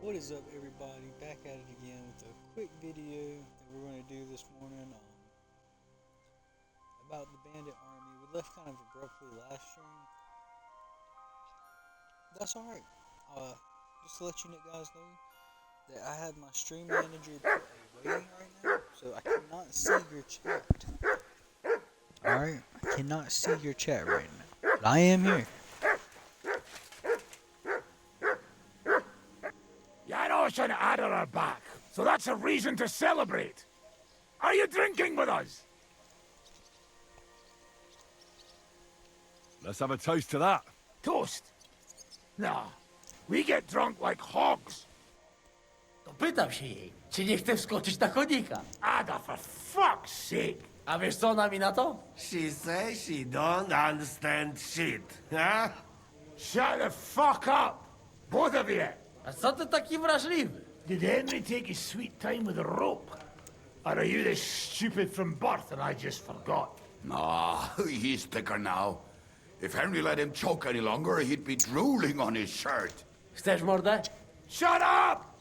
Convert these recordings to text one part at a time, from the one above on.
What is up, everybody? Back at it again with a quick video that we're going to do this morning about the Bandit army. We left kind of abruptly last stream. That's alright. Just to let you guys know that I have my stream manager waiting right now, so I cannot see your chat. Alright? I cannot see your chat right now. But I am here. Yarosh and Ada are back, so that's a reason to celebrate. Are you drinking with us? Let's have a toast to that. Toast? Nah, we get drunk like hogs. To pytam się jej, czy nie chce wskoczyć na konika. Ada, for fuck's sake. A wiesz co ona mi na to? She says she don't understand shit, huh? Shut the fuck up, both of you. A co ty taki wrażliwy? Did Henry take his sweet time with a rope? Or are you this stupid from birth and I just forgot? Nah, he's thicker now. If Henry let him choke any longer, he'd be drooling on his shirt. Chcesz mordę? Shut up!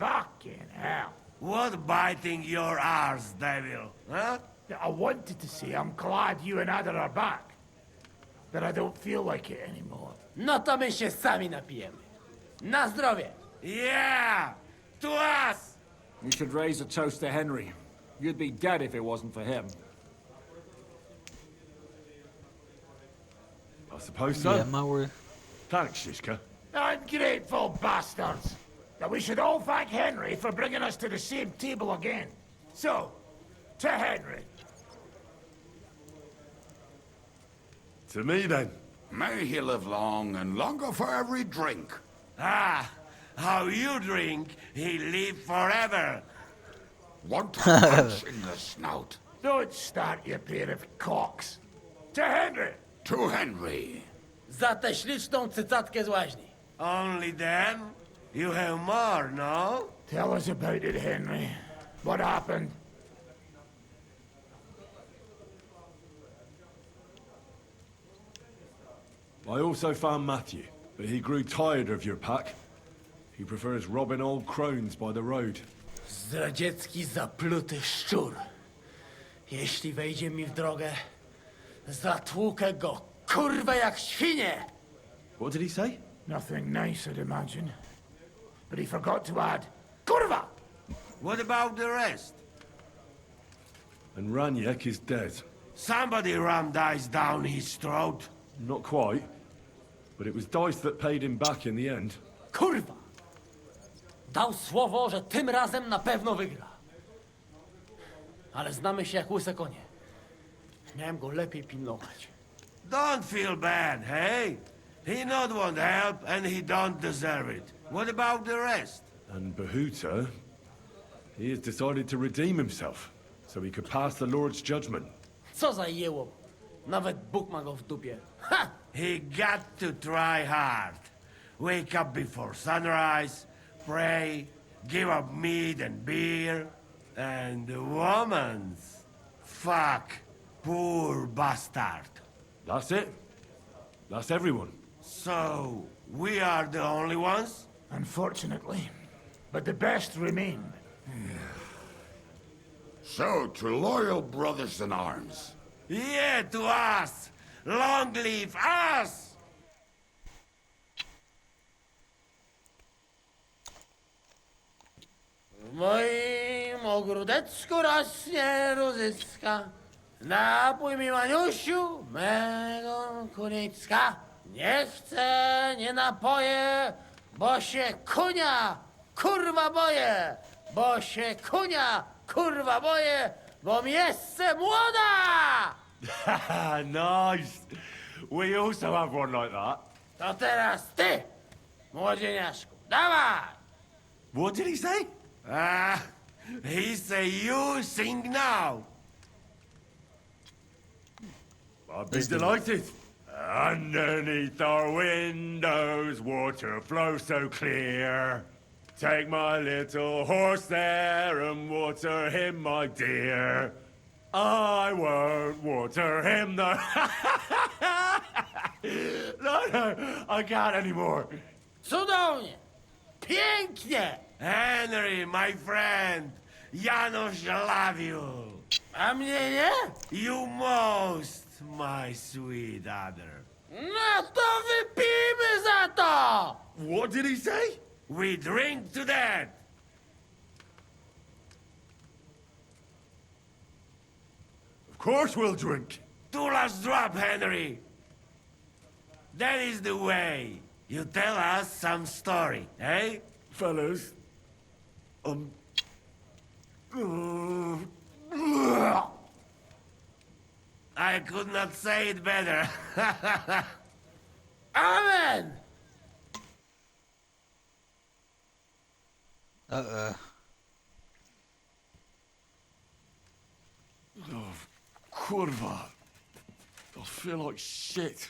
Fucking hell. What biting your arse, devil, huh? I wanted to say I'm glad you and Ada are back. But I don't feel like it anymore. No to my się sami napijemy. Na zdrowie! Yeah! To us! You should raise a toast to Henry. You'd be dead if it wasn't for him. I suppose so. Yeah, my word. Thanks, Shishka. Ungrateful bastards! That we should all thank Henry for bringing us to the same table again. So, to Henry. To me, then. May he live long and longer for every drink. Ah, how you drink, he live forever. Want to punch in the snout. Don't start, you pair of cocks. To Henry. To Henry. Za tę śliczną cycatkę z łaźni. Only then? You have more, no? Tell us about it, Henry. What happened? I also found Matthew, but he grew tired of your pack. He prefers robbing old crones by the road. Zdradziecki zapluty szczur. Jeśli wejdzie mi w drogę, zatłukę go, kurwa, jak świnie! What did he say? Nothing nice, I'd imagine. But he forgot to add, Kurva! What about the rest? And Raniek is dead. Somebody rammed dice down his throat. Not quite. But it was Dice that paid him back in the end. Kurwa! Dał słowo, że tym razem na pewno wygra. Ale znamy się jak łyse konie. Miałem go lepiej pilnować. Don't feel bad, hey? He not want help and he don't deserve it. What about the rest? And Bahuta, he has decided to redeem himself, so he could pass the Lord's judgment. Co za jełop. Nawet Bóg ma go w dupie. Ha! He got to try hard. Wake up before sunrise, pray, give up meat and beer, and the woman's. Fuck, poor bastard. That's it. That's everyone. So, we are the only ones? Unfortunately. But the best remain. So, to loyal brothers in arms. Yeah, to us! Long live us! W moim ogródeczku rośnie różycka. Napój mi, Maniusiu, mego kunicka. Nie chcę, nie napoję, bo się kunia, kurwa boję. Bo się kunia, kurwa boję, bo miejsce młoda! Nice. We also have one like that. To teraz ty, młodzieniaszku, dawaj! What did he say? Ah, he say you sing now. I'd be delighted. Underneath our windows, water flows so clear. Take my little horse there and water him, my dear. I won't water him, no. No, I can't anymore. Cudownie! Pięknie! Henry, my friend. Janusz love you. A mnie nie? You most, my sweet other. No to wypijmy za to! What did he say? We drink to that. Of course we'll drink. Two last drop, Henry. That is the way. You tell us some story, eh? Fellas, I could not say it better. Amen! kurwa. I feel like shit.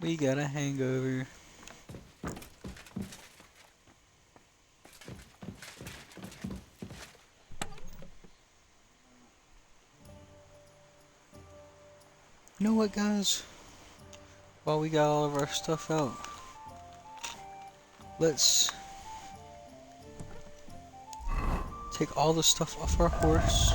We got a hangover. You know what, guys? While we got all of our stuff out, let's take all the stuff off our horse.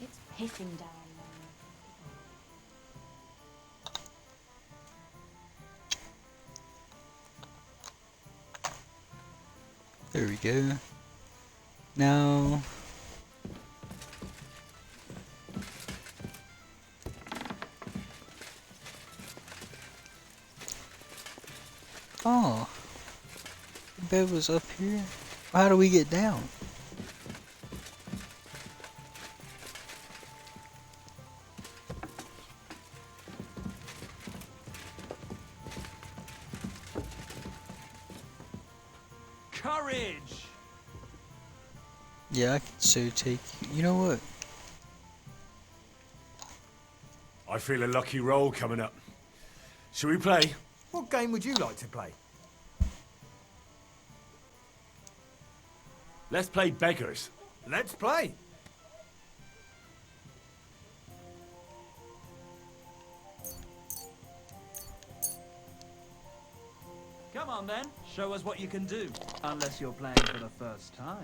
It's pissing down. There we go. Now, oh, the bed was up here. How do we get down? Courage! Yeah, I can so take you. You know what? I feel a lucky roll coming up. Shall we play? What game would you like to play? Let's play beggars. Let's play! Come on then, show us what you can do. Unless you're playing for the first time.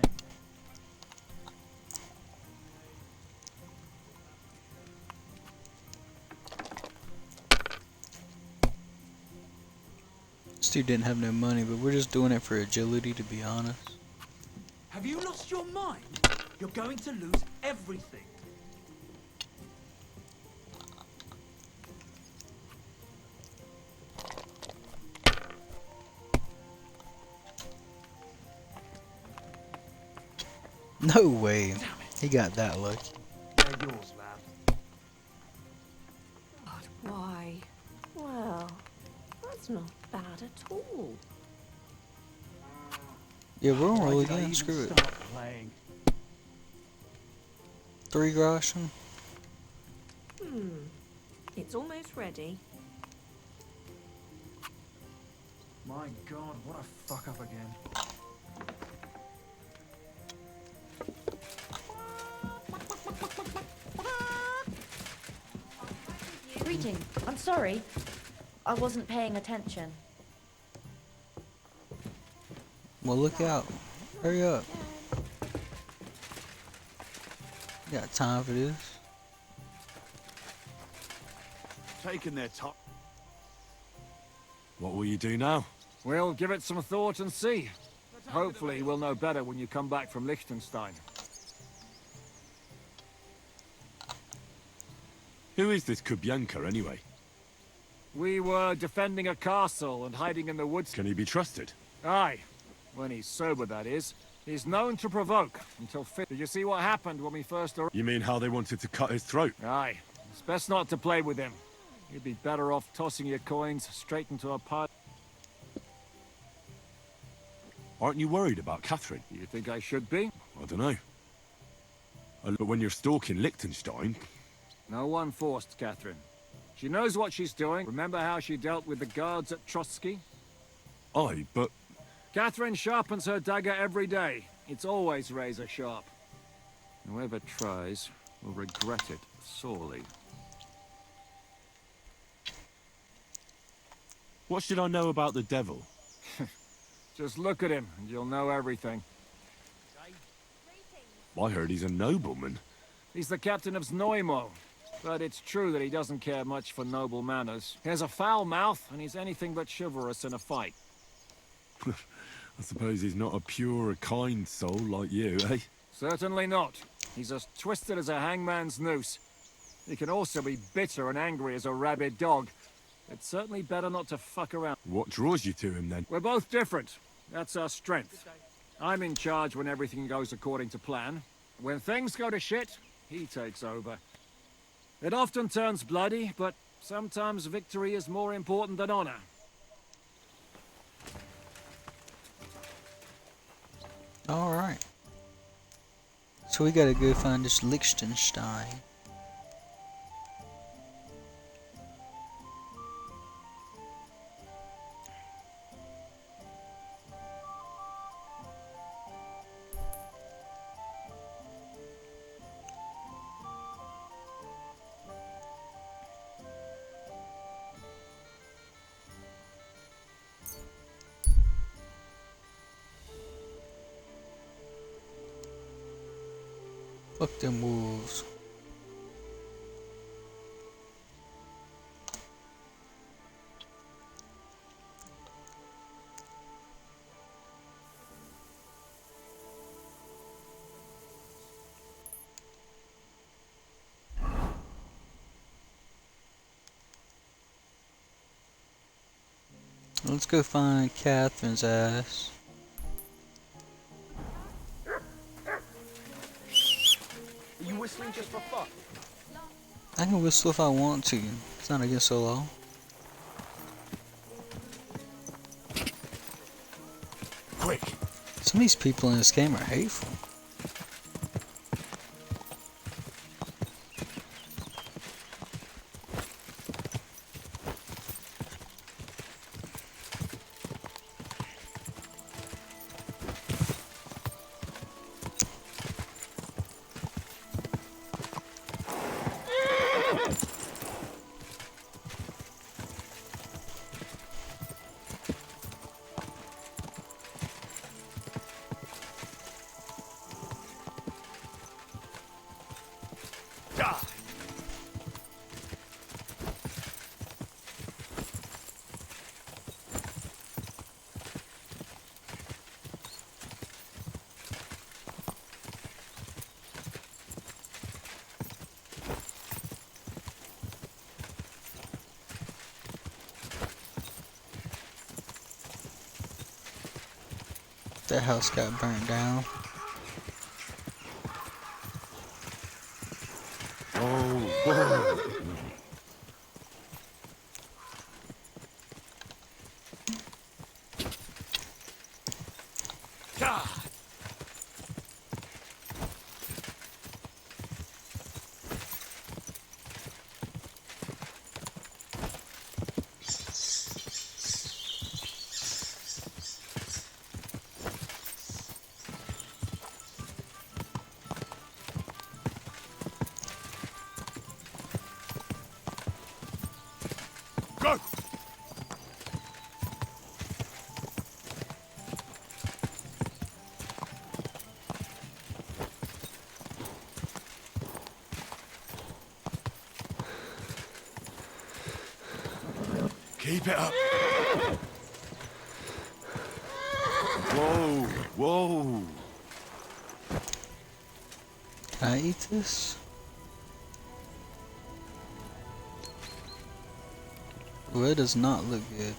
This dude didn't have no money, but we're just doing it for agility, to be honest. Have you lost your mind? You're going to lose everything. No way. He got that lucky. They're yours, lad. But why? Well, that's not bad at all. Yeah, we're on roll Why did I again. even Screw it. start playing? 3 groschen. It's almost ready. My god, what a fuck up again. Greeting. I'm sorry. I wasn't paying attention. Well, look out. Hurry up. You got time for this? Taking their time. What will you do now? We'll give it some thought and see. Hopefully we'll know better when you come back from Liechtenstein. Who is this Kubyanka anyway? We were defending a castle and hiding in the woods. Can he be trusted? Aye. When he's sober, that is. He's known to provoke until fit. Did you see what happened when we first arrived? You mean how they wanted to cut his throat? Aye. It's best not to play with him. You'd be better off tossing your coins straight into a pile. Aren't you worried about Catherine? You think I should be? I don't know. But when you're stalking Liechtenstein... No one forced Catherine. She knows what she's doing. Remember how she dealt with the guards at Trotsky? Aye, but... Catherine sharpens her dagger every day. It's always razor sharp. Whoever tries will regret it sorely. What should I know about the devil? Just look at him and you'll know everything. I heard he's a nobleman. He's the captain of Znojmo. But it's true that he doesn't care much for noble manners. He has a foul mouth, and he's anything but chivalrous in a fight. I suppose he's not a pure, kind soul like you, eh? Certainly not. He's as twisted as a hangman's noose. He can also be bitter and angry as a rabid dog. It's certainly better not to fuck around. What draws you to him, then? We're both different. That's our strength. I'm in charge when everything goes according to plan. When things go to shit, he takes over. It often turns bloody, but sometimes victory is more important than honor. Alright. So we gotta go find this Liechtenstein. Fuck them wolves. Let's go find Catherine's ass. Are you whistling just for fun? I can whistle if I want to. It's not against the law. Quick, Some of these people in this game are hateful. That house got burnt down. Go! Keep it up. Whoa, whoa. Can I eat this? Ooh, it does not look good.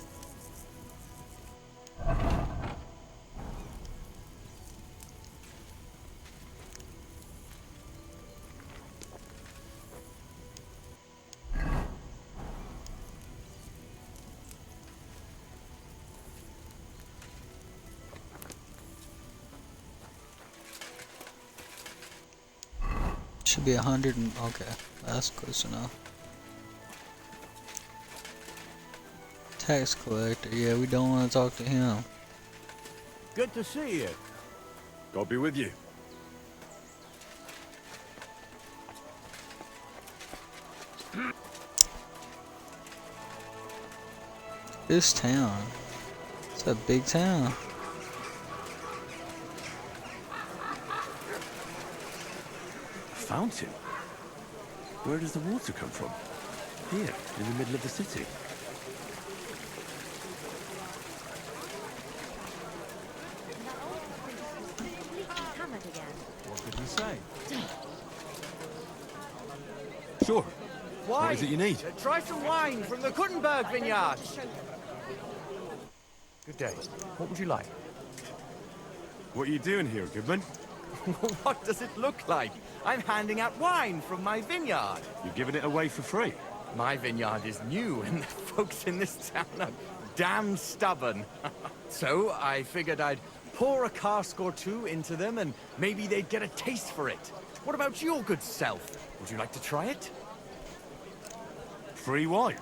Should be 100 and okay, that's close enough. Tax collector, yeah, we don't want to talk to him. Good to see you. God be with you. This town, it's a big town. Fountain? Where does the water come from? Here, in the middle of the city. What did he say? Sure. Why? What is it you need? Try some wine from the Kuttenberg vineyard. Good day. What would you like? What are you doing here, Goodman? What does it look like? I'm handing out wine from my vineyard. You're giving it away for free. My vineyard is new, and the folks in this town are damn stubborn. So I figured I'd pour a cask or two into them, and maybe they'd get a taste for it. What about your good self? Would you like to try it? Free wine?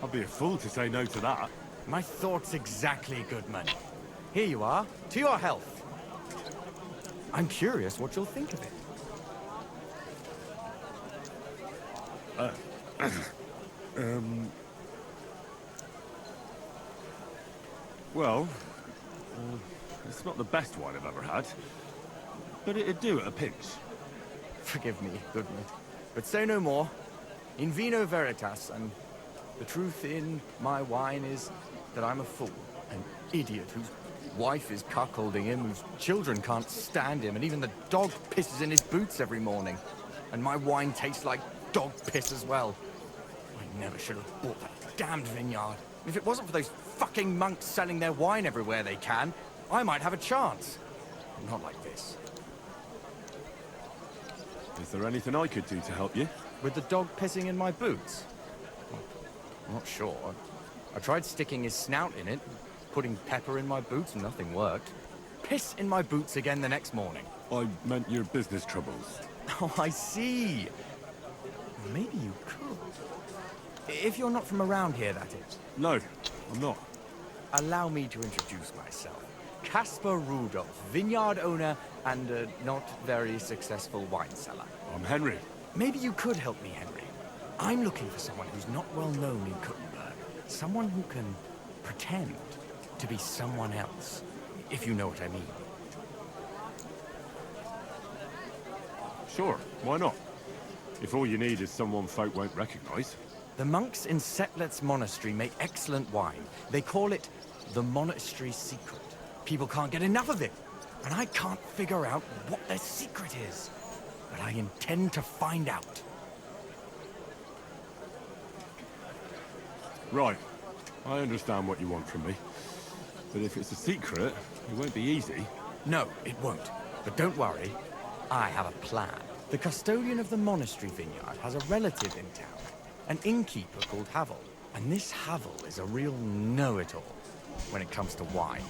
I'd be a fool to say no to that. My thoughts exactly, Goodman. Here you are. To your health. I'm curious what you'll think of it. Well, it's not the best wine I've ever had, but it'd do at a pinch. Forgive me, Goodman, but say no more. In vino veritas, and the truth in my wine is that I'm a fool, an idiot whose wife is cuckolding him, whose children can't stand him, and even the dog pisses in his boots every morning. And my wine tastes like dog piss as well. I never should have bought that damned vineyard. If it wasn't for those fucking monks selling their wine everywhere they can, I might have a chance. Not like this. Is there anything I could do to help you? With the dog pissing in my boots? Well, I'm not sure. I tried sticking his snout in it, putting pepper in my boots, and nothing worked. piss in my boots again the next morning. I meant your business troubles. Oh, I see. Maybe you could. If you're not from around here, that is. No, I'm not. Allow me to introduce myself. Caspar Rudolph, vineyard owner and a not very successful wine seller. I'm Henry. Maybe you could help me, Henry. I'm looking for someone who's not well known in Kuttenberg. Someone who can pretend to be someone else, if you know what I mean. Sure, why not? If all you need is someone folk won't recognize. The monks in Setlet's monastery make excellent wine. They call it the monastery secret. People can't get enough of it, and I can't figure out what their secret is. But I intend to find out. Right. I understand what you want from me. But if it's a secret, it won't be easy. No, it won't. But don't worry, I have a plan. The custodian of the monastery vineyard has a relative in town, an innkeeper called Havel. And this Havel is a real know-it-all when it comes to wine.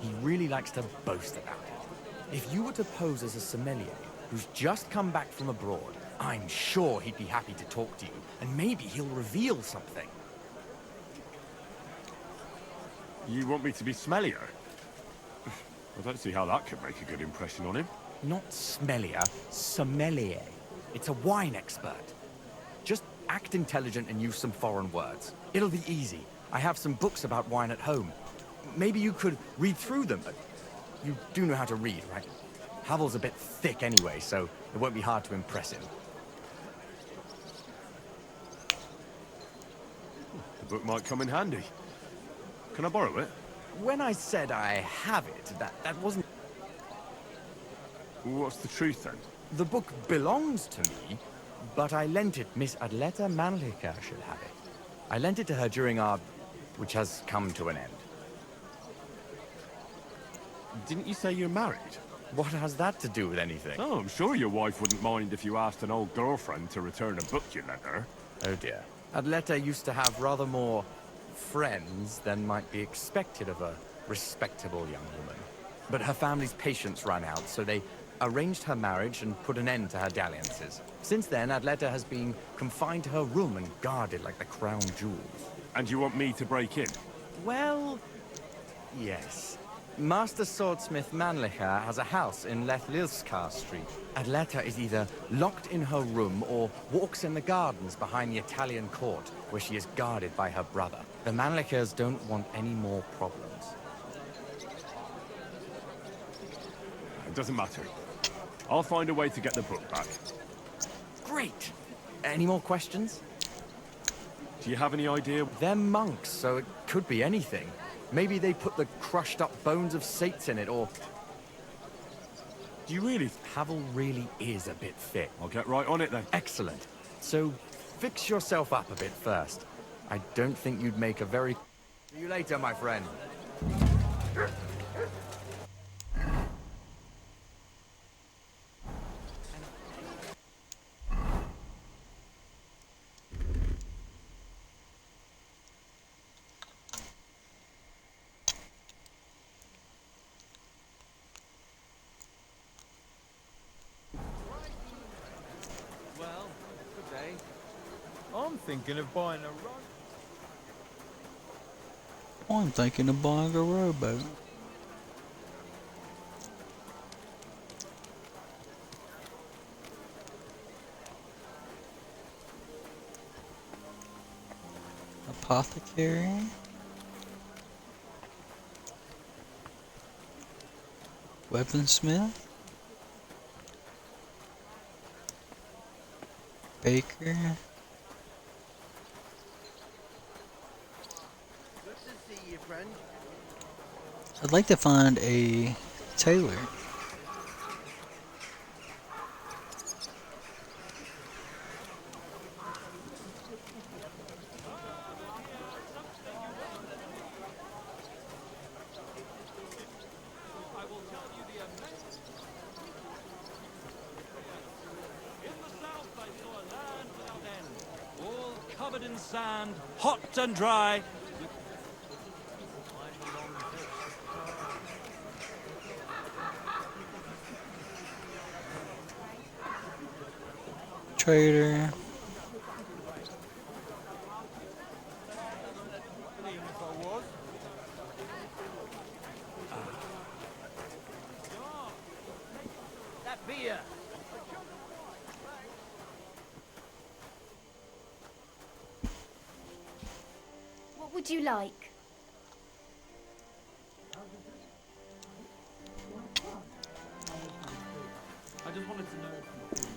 He really likes to boast about it. If you were to pose as a sommelier who's just come back from abroad, I'm sure he'd be happy to talk to you, and maybe he'll reveal something. You want me to be smellier? I don't see how that could make a good impression on him. Not smellier, sommelier. It's a wine expert. Just act intelligent and use some foreign words. It'll be easy. I have some books about wine at home. Maybe you could read through them. You do know how to read, right? Havel's a bit thick anyway, so it won't be hard to impress him. The book might come in handy. Can I borrow it? When I said I have it, that wasn't... What's the truth, then? The book belongs to me, but I lent it. Miss Adleta Manlica should have it. I lent it to her during our... which has come to an end. Didn't you say you're married? What has that to do with anything? Oh, I'm sure your wife wouldn't mind if you asked an old girlfriend to return a book you lent her. Oh dear. Adleta used to have rather more friends than might be expected of a respectable young woman. But her family's patience ran out, so they arranged her marriage and put an end to her dalliances. Since then, Adleta has been confined to her room and guarded like the crown jewels. And you want me to break in? Well, yes. Master Swordsmith Manlicher has a house in Lethlilskar Street. Adleta is either locked in her room or walks in the gardens behind the Italian court, where she is guarded by her brother. The Manlichers don't want any more problems. It doesn't matter. I'll find a way to get the book back. Great! Any more questions? Do you have any idea? They're monks, so it could be anything. Maybe they put the crushed-up bones of saints in it, or... Do you really? Havel really is a bit thick. I'll get right on it, then. Excellent. So, fix yourself up a bit first. I don't think you'd make a very... See you later, my friend. I'm thinking of buying a rug. I'm thinking of buying a rowboat. Apothecary. Weaponsmith. Baker. I'd like to find a tailor. All covered in sand, hot and dry. trader. That beer. What would you like? I just wanted to know if you feel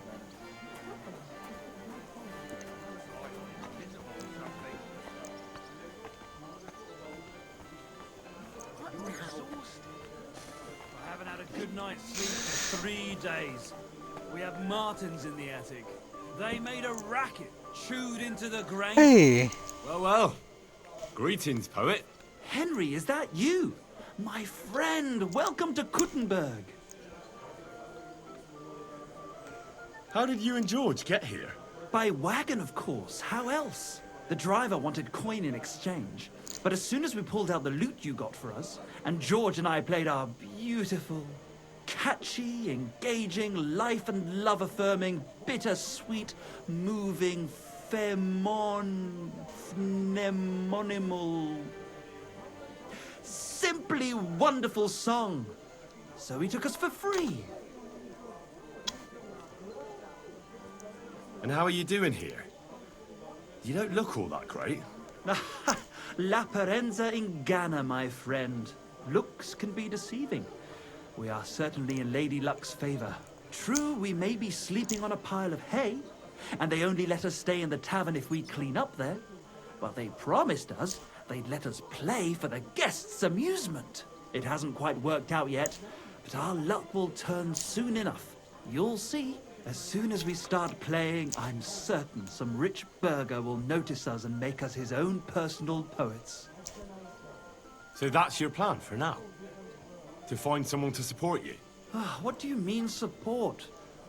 I haven't had a good night's sleep for 3 days. We have martins in the attic. They made a racket, chewed into the grain. Hey! Well, well. Greetings, poet. Henry, is that you? My friend, welcome to Kuttenberg. How did you and George get here? By wagon, of course. How else? The driver wanted coin in exchange. But as soon as we pulled out the loot you got for us, and George and I played our beautiful, catchy, engaging, life and love affirming, bittersweet, moving, mnemonimal, simply wonderful song. So he took us for free. And how are you doing here? You don't look all that great. La parenza inganna, my friend. Looks can be deceiving. We are certainly in Lady Luck's favor. True, we may be sleeping on a pile of hay, and they only let us stay in the tavern if we clean up there. But they promised us they'd let us play for the guests' amusement. It hasn't quite worked out yet, but our luck will turn soon enough. You'll see. As soon as we start playing, I'm certain some rich burgher will notice us and make us his own personal poets. So that's your plan for now? To find someone to support you? What do you mean support?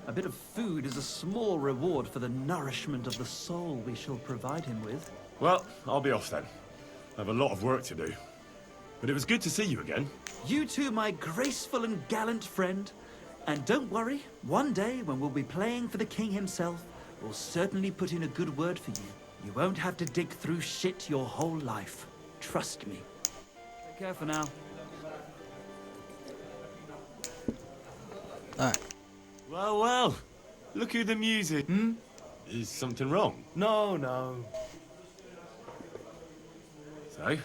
A bit of food is a small reward for the nourishment of the soul we shall provide him with. Well, I'll be off then. I have a lot of work to do. But it was good to see you again. You too, my graceful and gallant friend. And don't worry, one day when we'll be playing for the king himself, we'll certainly put in a good word for you. You won't have to dig through shit your whole life. Trust me. Take care for now. Alright. Well, well. Look at the music. Is something wrong? No, no. So?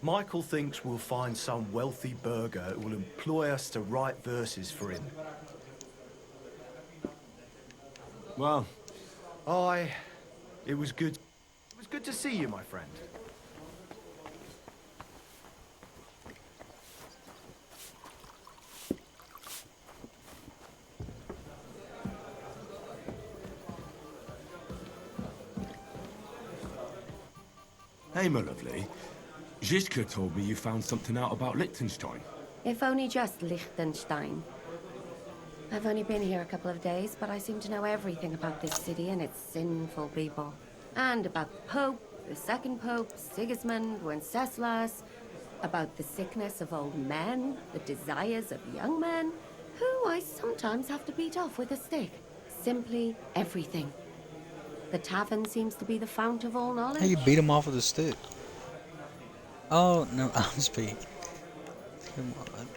Michael thinks we'll find some wealthy burgher who will employ us to write verses for him. Well, It was good to see you, my friend. hey, my lovely. Zizka told me you found something out about Liechtenstein. If only just Liechtenstein. I've only been here a couple of days, but I seem to know everything about this city and its sinful people. And about the Pope, the second Pope, Sigismund, Wenceslas, about the sickness of old men, the desires of young men, who I sometimes have to beat off with a stick. Simply everything. The tavern seems to be the fount of all knowledge. How you beat him off with a stick? Oh, no, I'm speaking. Come on.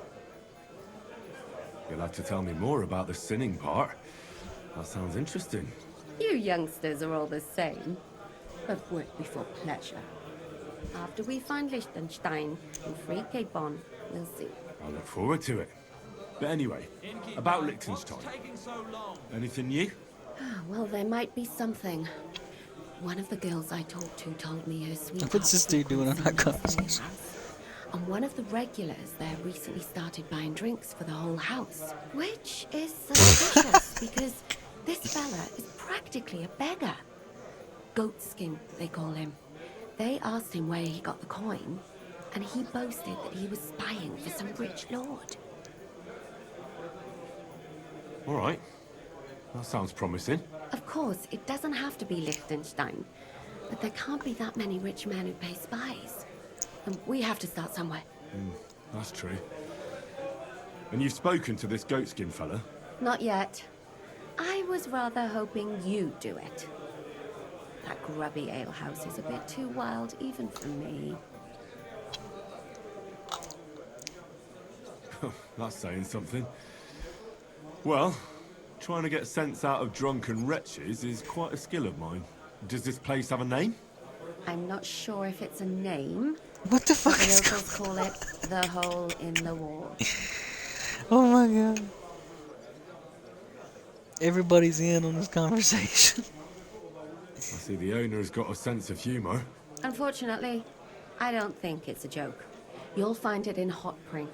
You'll have to tell me more about the sinning part. That sounds interesting. You youngsters are all the same. But work before pleasure. After we find Liechtenstein and free Cape Bon, we'll see. I look forward to it. But anyway, about Liechtenstein. Anything new? Well, there might be something. One of the girls I talked to told me her sweetheart... What's this dude doing on that conversation? And one of the regulars there recently started buying drinks for the whole house. Which is suspicious, because this fella is practically a beggar. Goatskin, they call him. They asked him where he got the coin, and he boasted that he was spying for some rich lord. All right. That sounds promising. Of course, it doesn't have to be Liechtenstein, but there can't be that many rich men who pay spies. And we have to start somewhere. That's true. And you've spoken to this goatskin fella? Not yet. I was rather hoping you'd do it. That grubby alehouse is a bit too wild even for me. That's saying something. Well, trying to get sense out of drunken wretches is quite a skill of mine. Does this place have a name? I'm not sure if it's a name. What the fuck The is locals call it the hole in the wall. Oh my god. Everybody's in on this conversation. I see the owner's got a sense of humour. Unfortunately, I don't think it's a joke. You'll find it in Hot Prink.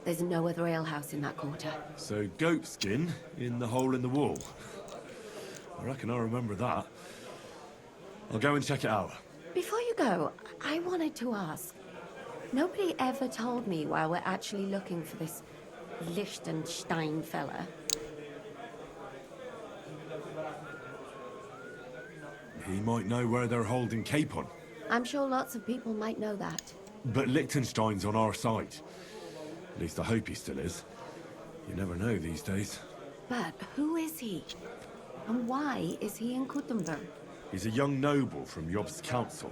There's no other alehouse in that quarter. So, goat skin in the hole in the wall. I reckon I remember that. I'll go and check it out. Before you go, I wanted to ask. Nobody ever told me why we're actually looking for this Liechtenstein fella. He might know where they're holding Capon. I'm sure lots of people might know that. But Liechtenstein's on our side. At least I hope he still is. You never know these days. But who is he? And why is he in Kuttenberg? He's a young noble from Jobst's council.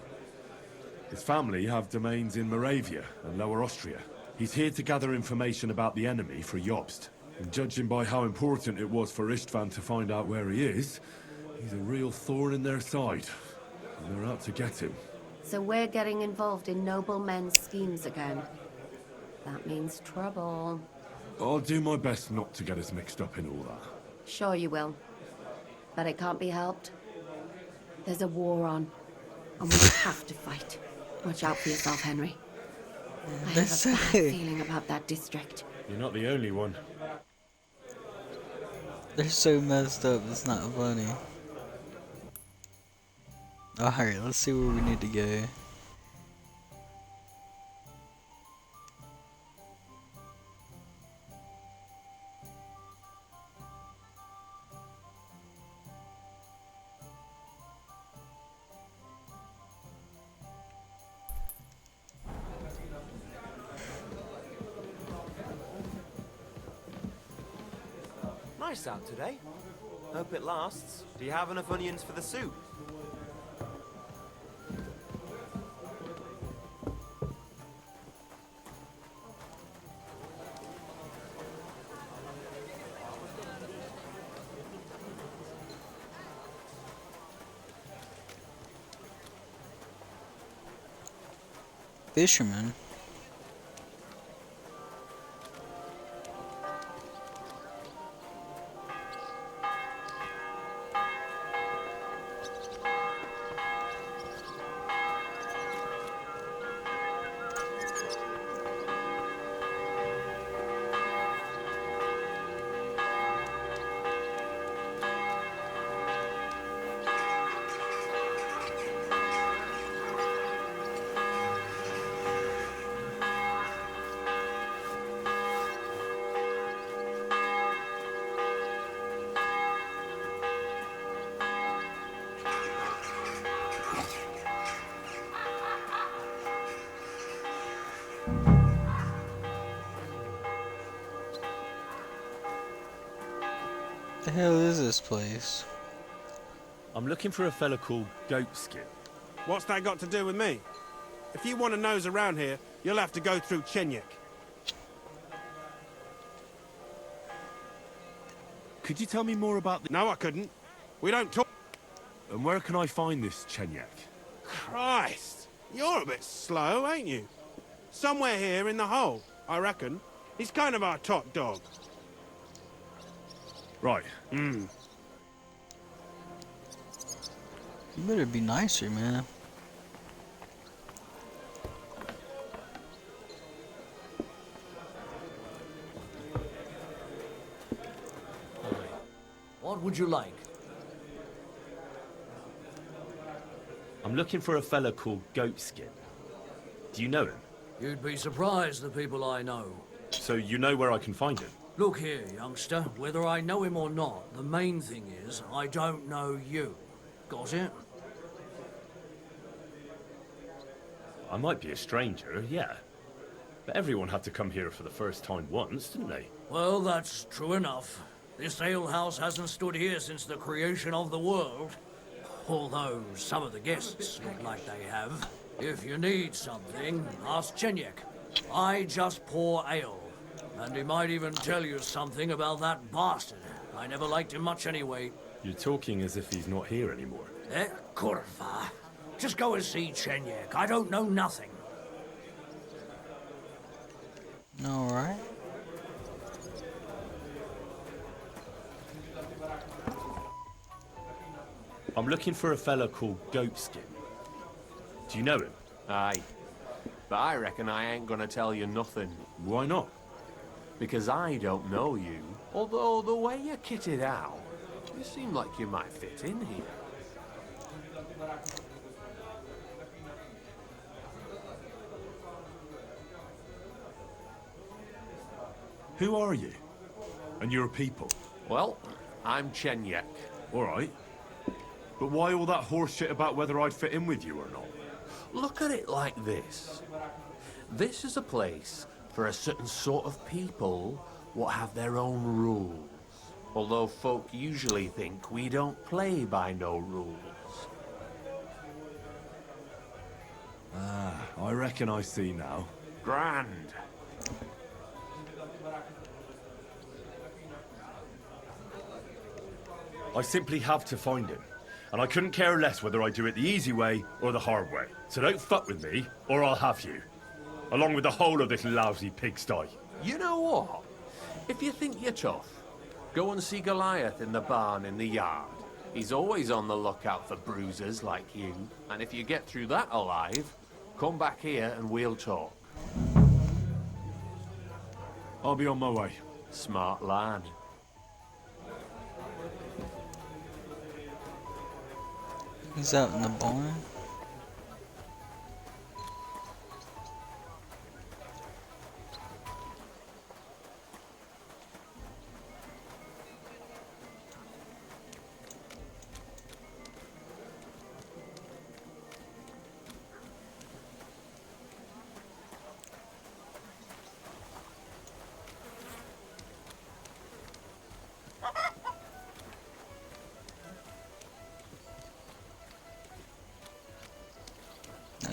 His family have domains in Moravia and Lower Austria. He's here to gather information about the enemy for Jobst. And judging by how important it was for Istvan to find out where he is, he's a real thorn in their side. And they're out to get him. So we're getting involved in noble men's schemes again. That means trouble. I'll do my best not to get us mixed up in all that. Sure you will. But it can't be helped. There's a war on, and we have to fight. Watch out for yourself, Henry. I have a bad feeling about that district. You're not the only one. They're so messed up, it's not funny. Alright, let's see where we need to go. Nice out today. Hope it lasts. Do you have enough onions for the soup? Fisherman. The hell is this place? I'm looking for a fella called Goatskin. What's that got to do with me? If you want to nose around here, you'll have to go through Chenyek. Could you tell me more about the... No, I couldn't. We don't talk... And where can I find this Chenyek? Christ! You're a bit slow, ain't you? Somewhere here in the hole, I reckon. He's kind of our top dog. Right. You better be nicer, man. What would you like? I'm looking for a fella called Goatskin. Do you know him? You'd be surprised, the people I know. So you know where I can find him? Look here, youngster. Whether I know him or not, the main thing is I don't know you. Got it? I might be a stranger, yeah. But everyone had to come here for the first time once, didn't they? Well, that's true enough. This alehouse hasn't stood here since the creation of the world. Although some of the guests look like they have. If you need something, ask Chenyek. I just pour ale. And he might even tell you something about that bastard. I never liked him much anyway. You're talking as if he's not here anymore. Kurva. Just go and see Chenyek. I don't know nothing. Alright. I'm looking for a fella called Goatskin. Do you know him? Aye. But I reckon I ain't gonna tell you nothing. Why not? Because I don't know you. Although the way you're kitted out, you seem like you might fit in here. Who are you? And your people? Well, I'm Chenyek. All right. But why all that horse shit about whether I'd fit in with you or not? Look at it like this. This is a place for a certain sort of people what have their own rules. Although folk usually think we don't play by no rules. Ah, I reckon I see now. Grand. I simply have to find him. And I couldn't care less whether I do it the easy way or the hard way. So don't fuck with me, or I'll have you. Along with the whole of this lousy pigsty. You know what? If you think you're tough, go and see Goliath in the barn in the yard. He's always on the lookout for bruisers like you. And if you get through that alive, come back here and we'll talk. I'll be on my way. Smart lad. He's out in the barn.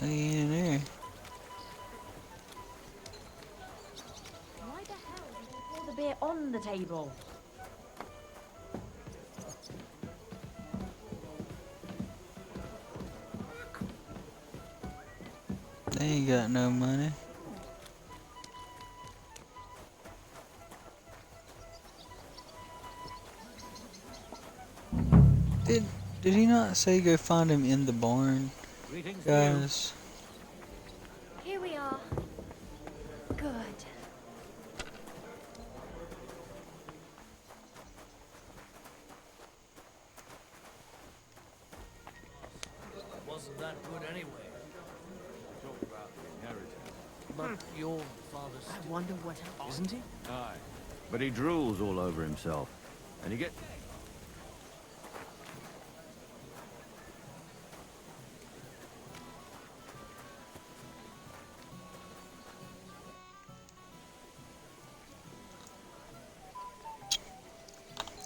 He in there. Why the hell did you pour the beer on the table? They ain't got no money. Did he not say go find him in the barn? Guys. Here we are. Good. Wasn't that good anyway. Talk about the inheritance. But your father's... I wonder what else. Isn't he? Aye. But he drools all over himself. And he gets...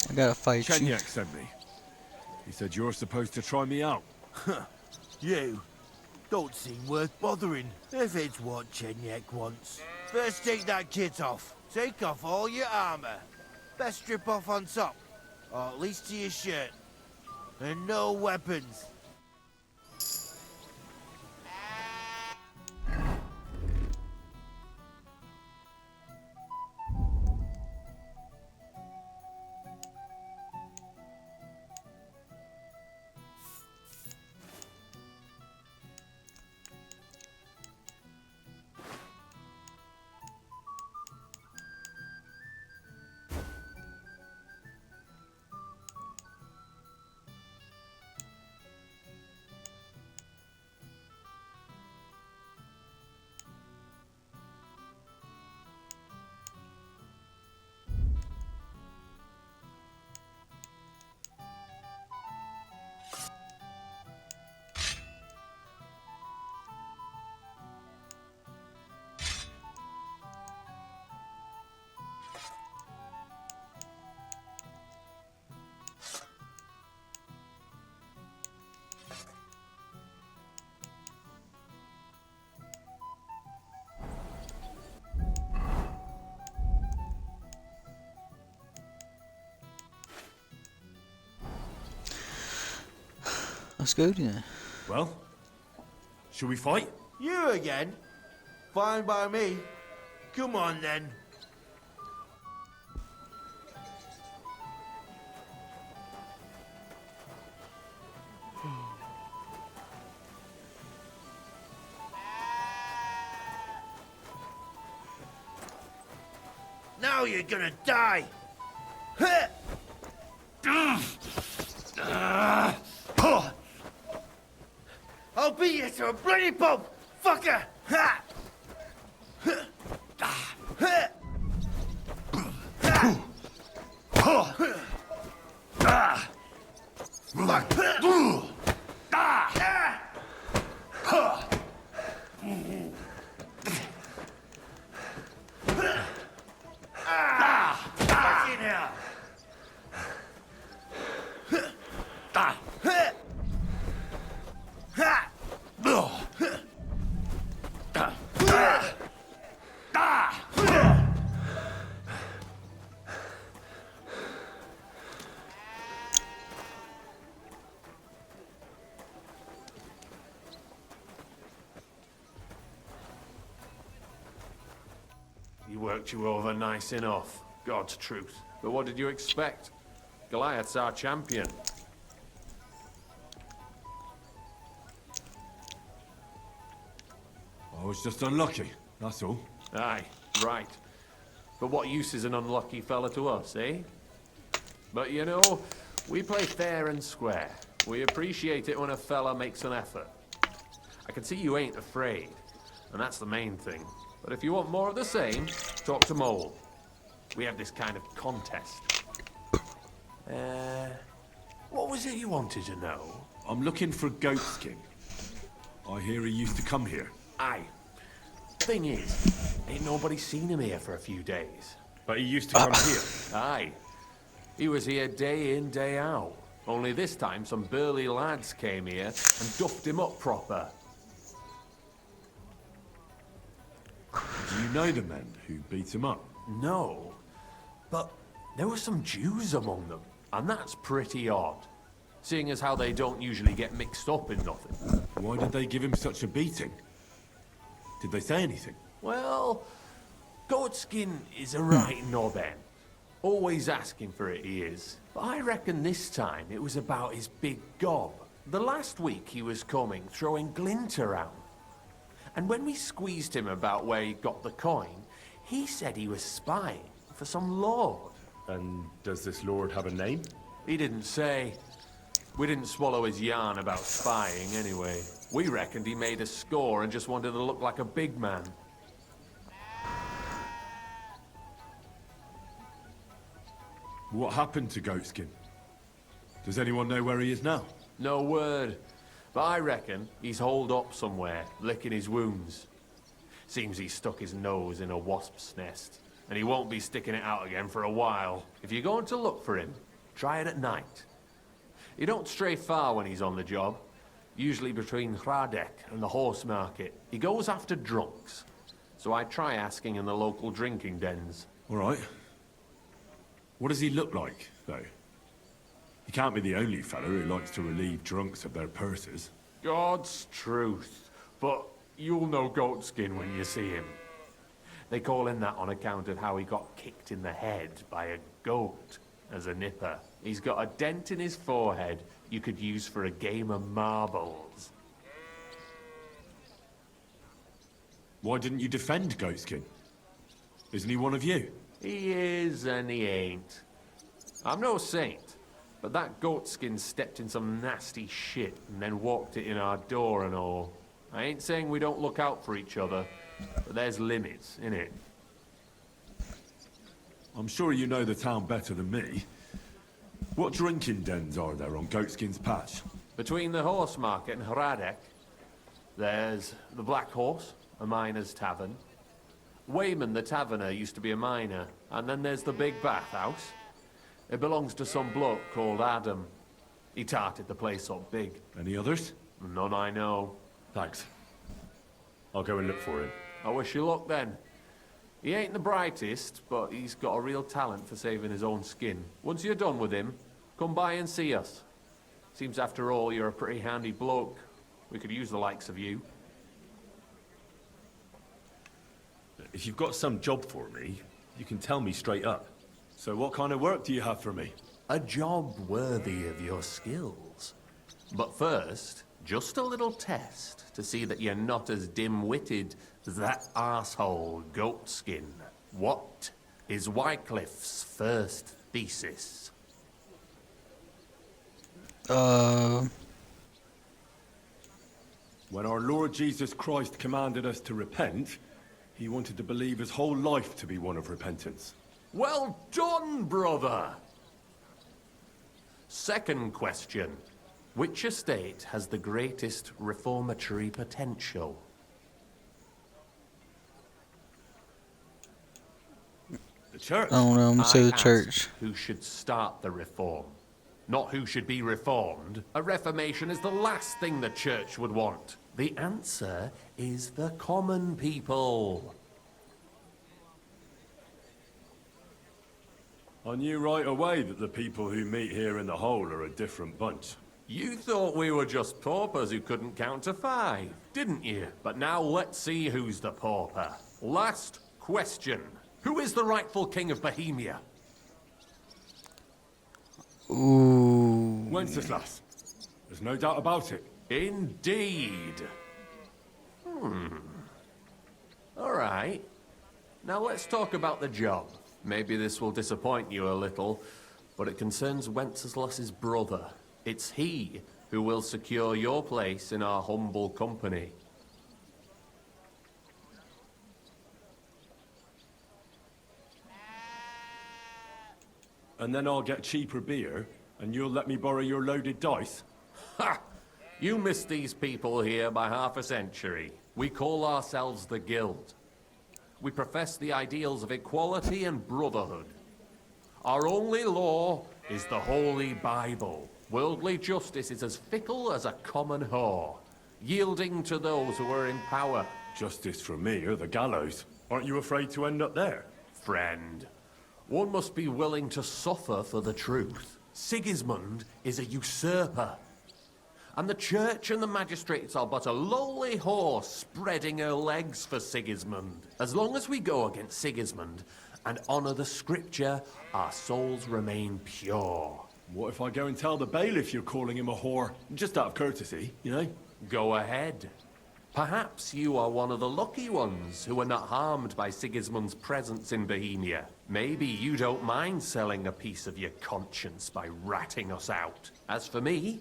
I gotta fight you. Chenyek sent me. He said you're supposed to try me out. You don't seem worth bothering, if it's what Chenyek wants. First take that kit off. Take off all your armor. Best strip off on top, or at least to your shirt. And no weapons. Let's go then. Well, shall we fight? You again? Fine by me. Come on then. Now you're gonna die. I'll beat you to a bloody pulp, fucker! He worked you over nice enough, God's truth. But what did you expect? Goliath's our champion. I was just unlucky, that's all. Aye, right. But what use is an unlucky fella to us, eh? But you know, we play fair and square. We appreciate it when a fella makes an effort. I can see you ain't afraid, and that's the main thing. But if you want more of the same, talk to Mole. We have this kind of contest. What was it you wanted to know? I'm looking for Goatskin. I hear he used to come here. Aye. Thing is, ain't nobody seen him here for a few days. But he used to come here. Aye. He was here day in, day out. Only this time some burly lads came here and duffed him up proper. Do you know the men who beat him up? No. But there were some Jews among them, and that's pretty odd. Seeing as how they don't usually get mixed up in nothing. Why did they give him such a beating? Did they say anything? Well, Goatskin is a right knobhead. Always asking for it, he is. But I reckon this time it was about his big gob. The last week he was coming, throwing glint around. And when we squeezed him about where he got the coin, he said he was spying for some lord. And does this lord have a name? He didn't say. We didn't swallow his yarn about spying anyway. We reckoned he made a score and just wanted to look like a big man. What happened to Goatskin? Does anyone know where he is now? No word. But I reckon he's holed up somewhere, licking his wounds. Seems he stuck his nose in a wasp's nest, and he won't be sticking it out again for a while. If you're going to look for him, try it at night. He don't stray far when he's on the job. Usually between Hradek and the horse market. He goes after drunks. So I try asking in the local drinking dens. All right. What does he look like, though? He can't be the only fellow who likes to relieve drunks of their purses. God's truth. But you'll know Goatskin when you see him. They call him that on account of how he got kicked in the head by a goat as a nipper. He's got a dent in his forehead you could use for a game of marbles. Why didn't you defend Goatskin? Isn't he one of you? He is and he ain't. I'm no saint, but that Goatskin stepped in some nasty shit and then walked it in our door and all. I ain't saying we don't look out for each other, but there's limits, innit? I'm sure you know the town better than me. What drinking dens are there on Goatskin's patch? Between the horse market and Hradek, there's the Black Horse, a miner's tavern. Wayman the taverner used to be a miner, and then there's the Big Bathhouse. It belongs to some bloke called Adam. He tarted the place up big. Any others? None I know. Thanks. I'll go and look for him. I wish you luck then. He ain't the brightest, but he's got a real talent for saving his own skin. Once you're done with him, come by and see us. Seems after all you're a pretty handy bloke. We could use the likes of you. If you've got some job for me, you can tell me straight up. So what kind of work do you have for me? A job worthy of your skills. But first, just a little test to see that you're not as dim-witted as that arsehole Goatskin. What is Wycliffe's first thesis? When our Lord Jesus Christ commanded us to repent, he wanted to believe his whole life to be one of repentance. Well done, brother! Second question. Which estate has the greatest reformatory potential? The church. I don't know, I'm gonna say the asked church. Who should start the reform? Not who should be reformed. A reformation is the last thing the church would want. The answer is the common people. I knew right away that the people who meet here in the hole are a different bunch. You thought we were just paupers who couldn't count to 5, didn't you? But now let's see who's the pauper. Last question. Who is the rightful king of Bohemia? Ooh. Wenceslas. There's no doubt about it. Indeed. All right. Now let's talk about the job. Maybe this will disappoint you a little, but it concerns Wenceslas's brother. It's he who will secure your place in our humble company. And then I'll get cheaper beer, and you'll let me borrow your loaded dice? Ha! You missed these people here by half a century. We call ourselves the Guild. We profess the ideals of equality and brotherhood. Our only law is the Holy Bible. Worldly justice is as fickle as a common whore, yielding to those who are in power. Justice for me or the gallows. Aren't you afraid to end up there? Friend, one must be willing to suffer for the truth. Sigismund is a usurper. And the church and the magistrates are but a lowly horse spreading her legs for Sigismund. As long as we go against Sigismund and honor the scripture, our souls remain pure. What if I go and tell the bailiff you're calling him a whore? Just out of courtesy, you know? Go ahead. Perhaps you are one of the lucky ones who are not harmed by Sigismund's presence in Bohemia. Maybe you don't mind selling a piece of your conscience by ratting us out. As for me,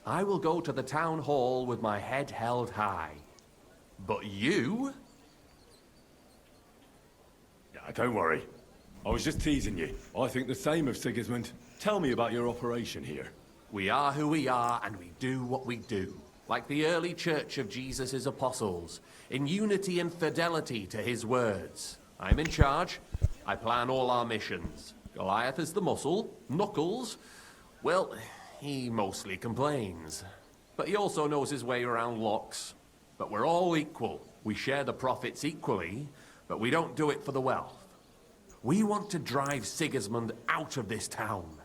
I will go to the town hall with my head held high. But you? Yeah, don't worry. I was just teasing you. I think the same of Sigismund. Tell me about your operation here. We are who we are, and we do what we do. Like the early church of Jesus' apostles, in unity and fidelity to his words. I'm in charge. I plan all our missions. Goliath is the muscle. Knuckles, well, he mostly complains. But he also knows his way around locks. But we're all equal. We share the profits equally, but we don't do it for the wealth. We want to drive Sigismund out of this town.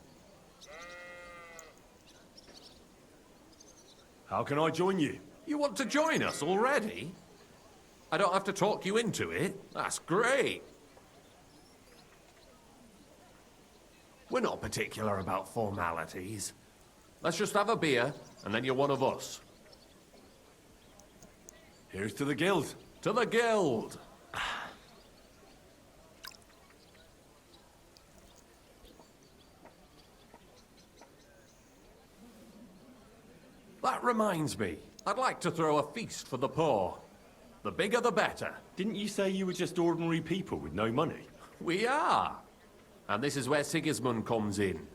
How can I join you? You want to join us already? I don't have to talk you into it. That's great. We're not particular about formalities. Let's just have a beer, and then you're one of us. Here's to the Guild. To the Guild! That reminds me, I'd like to throw a feast for the poor. The bigger the better. Didn't you say you were just ordinary people with no money? We are. And this is where Sigismund comes in.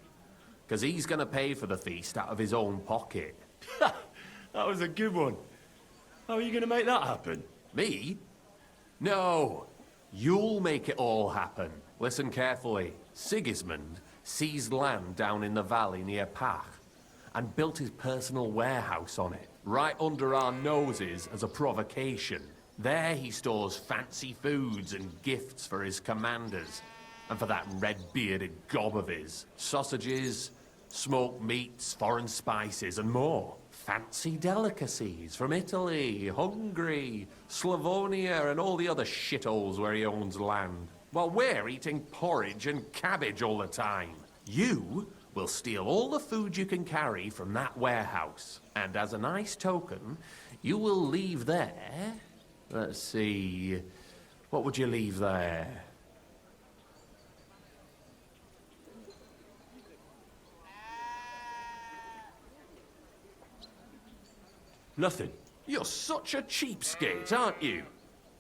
Because he's going to pay for the feast out of his own pocket. That was a good one. How are you going to make that happen? Me? No. You'll make it all happen. Listen carefully. Sigismund seized land down in the valley near Pach and built his personal warehouse on it, right under our noses as a provocation. There he stores fancy foods and gifts for his commanders, and for that red-bearded gob of his. Sausages, Smoked meats, foreign spices, and more. Fancy delicacies from Italy, Hungary, Slavonia, and all the other shitholes where he owns land. While we're eating porridge and cabbage all the time. You will steal all the food you can carry from that warehouse. And as a nice token, you will leave there... Let's see... What would you leave there? Nothing. You're such a cheapskate, aren't you?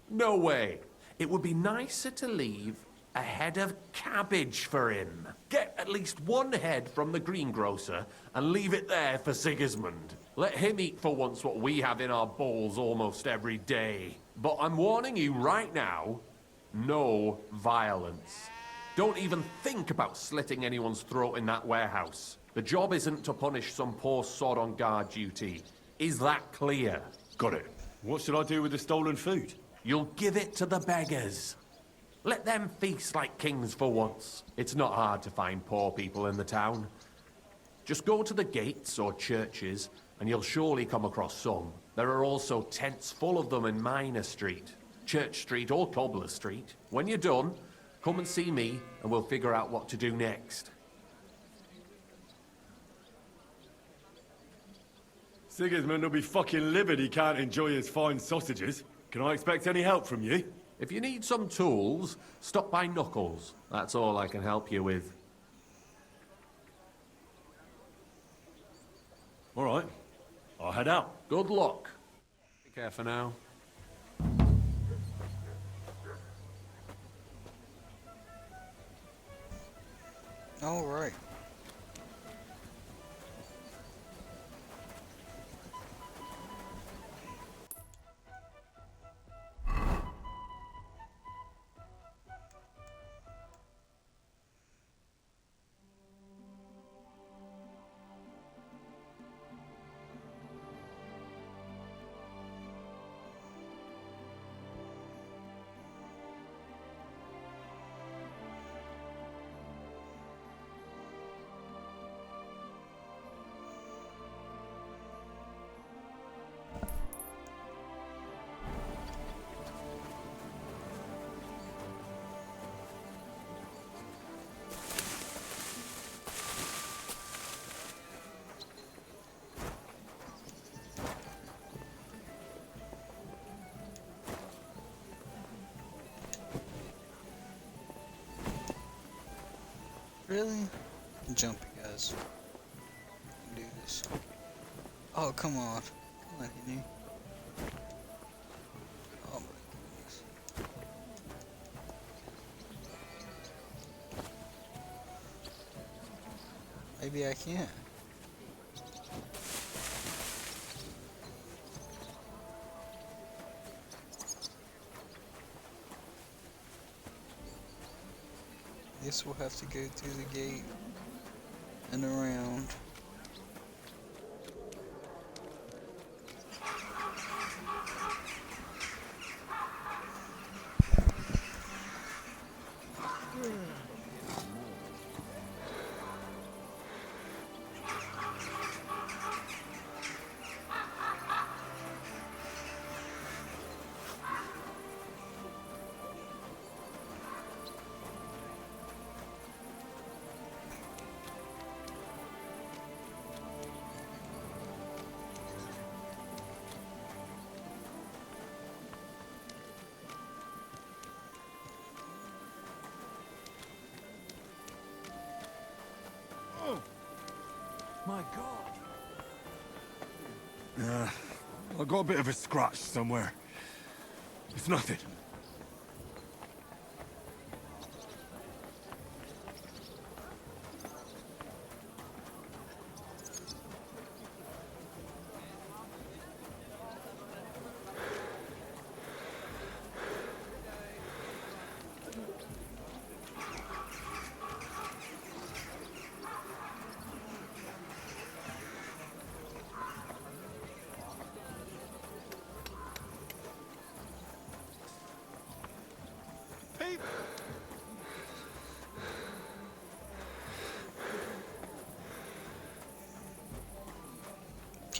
No way. It would be nicer to leave a head of cabbage for him. Get at least one head from the greengrocer and leave it there for Sigismund. Let him eat for once what we have in our bowls almost every day. But I'm warning you right now, no violence. Don't even think about slitting anyone's throat in that warehouse. The job isn't to punish some poor sod on guard duty. Is that clear? Got it. What should I do with the stolen food? You'll give it to the beggars. Let them feast like kings for once. It's not hard to find poor people in the town. Just go to the gates or churches, and you'll surely come across some. There are also tents full of them in Minor Street, Church Street or Cobbler Street. When you're done, come and see me, and we'll figure out what to do next. Sigismund will be fucking livid he can't enjoy his fine sausages. Can I expect any help from you? If you need some tools, stop by Knuckles. That's all I can help you with. All right. I'll head out. Good luck. Take care for now. All right. Really? Jump, guys. Do this. Oh, come on. Come on, Henry. Oh my goodness. Maybe I can't. Guess we'll have to go through the gate and around. My God. I got a bit of a scratch somewhere. It's nothing.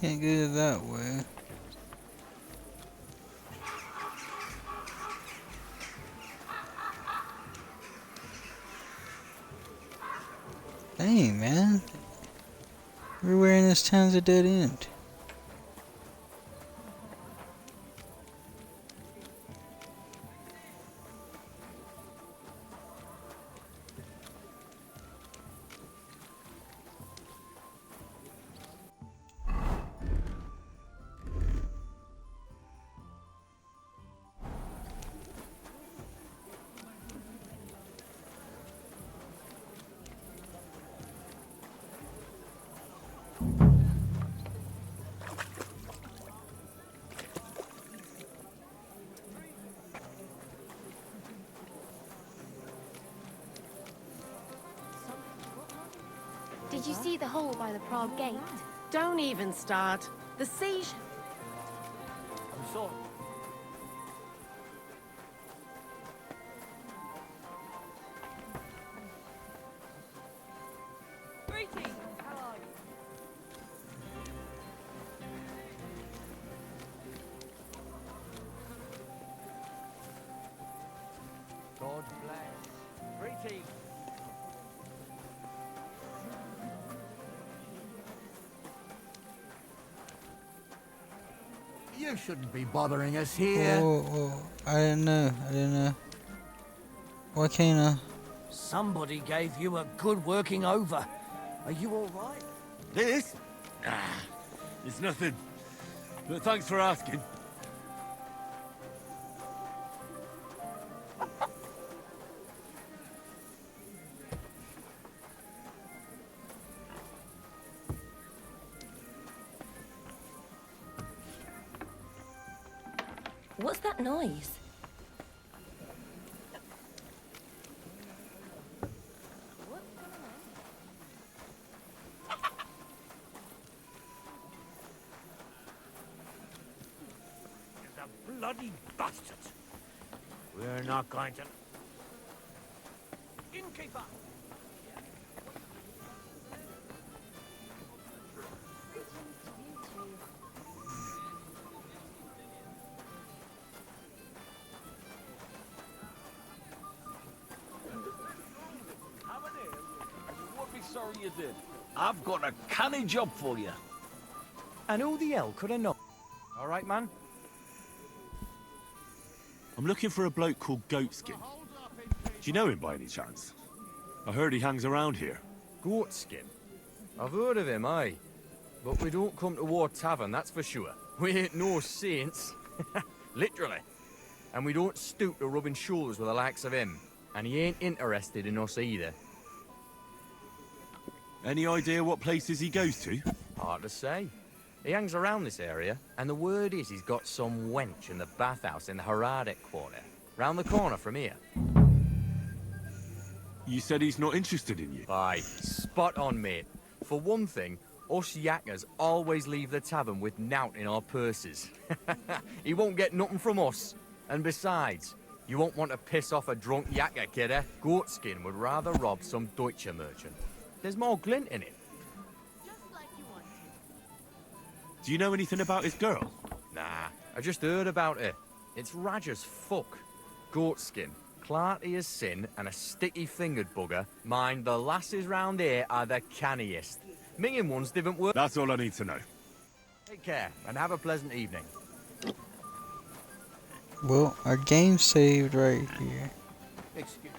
can't get it that way. Dang, man. Everywhere in this town's a dead end. Did you see the hole by the Prague gate? Don't even start. The siege... I'm sorry. Greetings! How are you? God bless. Greetings. You shouldn't be bothering us here. Whoa. I didn't know. Why can't I? Somebody gave you a good working over. Are you all right? This? It's nothing. But thanks for asking. What's that noise? The bloody bastards! We're not going to... Innkeeper! Sorry you did. I've got a canny job for you. And who the hell could have known? All right, man. I'm looking for a bloke called Goatskin. Do you know him by any chance? I heard he hangs around here. Goatskin? I've heard of him, aye. But we don't come to War Tavern, that's for sure. We ain't no saints. Literally. And we don't stoop to rubbing shoulders with the likes of him. And he ain't interested in us either. Any idea what places he goes to? Hard to say. He hangs around this area, and the word is he's got some wench in the bathhouse in the Heradic quarter. Round the corner from here. You said he's not interested in you. Aye, spot on, mate. For one thing, us yakkers always leave the tavern with nowt in our purses. He won't get nothing from us. And besides, you won't want to piss off a drunk yakker, kidder. Goatskin would rather rob some Deutsche merchant. There's more glint in it. Do you know anything about his girl? Nah, I just heard about it. It's raj as fuck. Goatskin, clarty as sin, and a sticky-fingered bugger. Mind, the lasses round here are the canniest. Minging ones didn't work. That's all I need to know. Take care, and have a pleasant evening. Well, our game saved right here. Excuse me.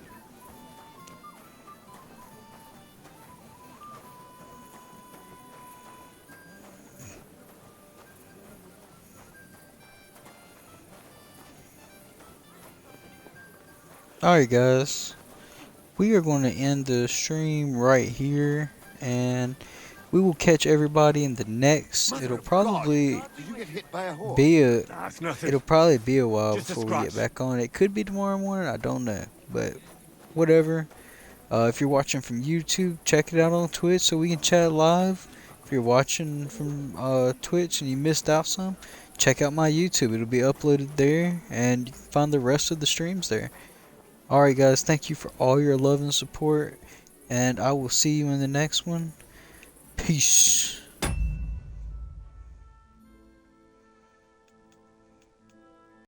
Alright guys, we are going to end the stream right here, and we will catch everybody in the next. It'll probably be a while before we get back on. It could be tomorrow morning, I don't know, but whatever. If you're watching from YouTube, check it out on Twitch so we can chat live. If you're watching from Twitch and you missed out some, check out my YouTube. It'll be uploaded there, and you can find the rest of the streams there. Alright guys, thank you for all your love and support, and I will see you in the next one. Peace.